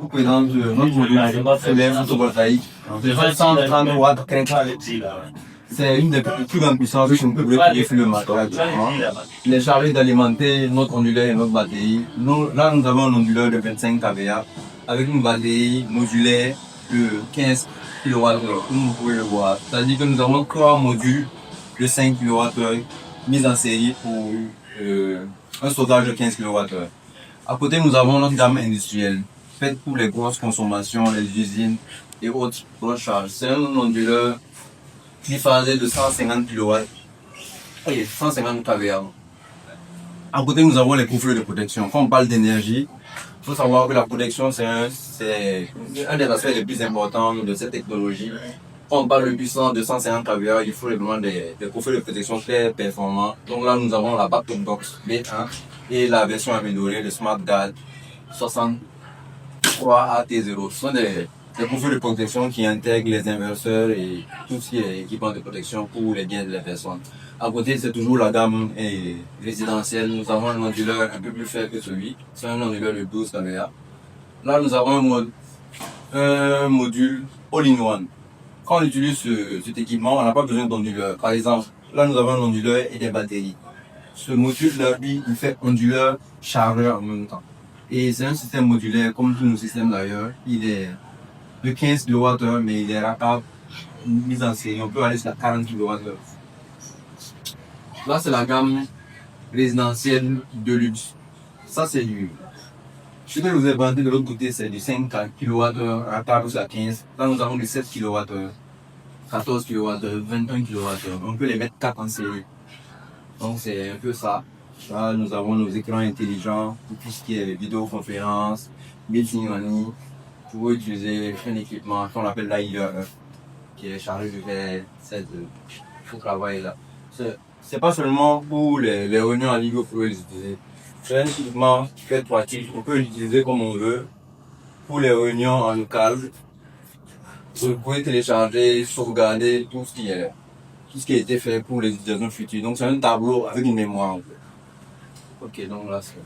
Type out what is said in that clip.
vous présente notre module solaire photovoltaïque de 130 watts quinquennale. C'est une des plus grandes puissances que nous pouvons trouver sur le marché actuellement. Il est chargé d'alimenter notre onduleur et notre batterie. Là, nous avons un onduleur de 25 kVA avec une batterie modulaire de 15 kWh, comme vous pouvez le voir. C'est-à-dire que nous avons 3 modules de 5 kWh mis en série pour un stockage de 15 kWh. À côté, nous avons notre gamme industrielle, faite pour les grosses consommations, les usines et autres grosses charges. C'est un onduleur triphasé de 150 kW et 150 kVA. À côté, nous avons les couffles de protection. Quand on parle d'énergie, il faut savoir que la protection, c'est un des aspects les plus importants de cette technologie. Quand on parle de puissance de 150 kVA, il faut vraiment des couffles de protection très performants. Donc là, nous avons la Backup Box B1 et la version améliorée de SmartGuard 63 AT0. Ce sont des couffles de protection qui intègrent les inverseurs et tout ce qui est équipement de protection pour les biens de la personne. À côté, c'est toujours la gamme résidentielle. Nous avons un onduleur un peu plus faible que celui. C'est un onduleur de 12 kVA. Là, nous avons un module all-in-one. Quand on utilise cet équipement, on n'a pas besoin d'onduleur. Par exemple, là, nous avons un onduleur et des batteries. Ce module-là, lui, il fait onduleur, chargeur en même temps. Et c'est un système modulaire, comme tous nos systèmes d'ailleurs. Il est de 15 kWh, mais il est rapide, mis en série. On peut aller jusqu'à 40 kWh. Là, c'est la gamme résidentielle de luxe. Ça, c'est du. Ce que je vous ai vendu de l'autre côté, c'est du 5 kWh, rapide jusqu'à 15. Là, nous avons du 7 kWh, 14 kWh, 21 kWh. On peut les mettre 4 en série. Donc, c'est un peu ça. Là, nous avons nos écrans intelligents pour tout ce qui est vidéoconférence, meeting money, pour utiliser un équipement qu'on appelle l'AIE, qui est chargé de faire ce travail-là. C'est pas seulement pour les réunions en ligne que vous pouvez l'utiliser. C'est un équipement qui est pratique. On peut l'utiliser comme on veut. Pour les réunions en local, vous pouvez télécharger, sauvegarder tout ce qui a été fait pour les utilisations futures. Donc c'est un tableau avec une mémoire en fait. Ok, donc là c'est.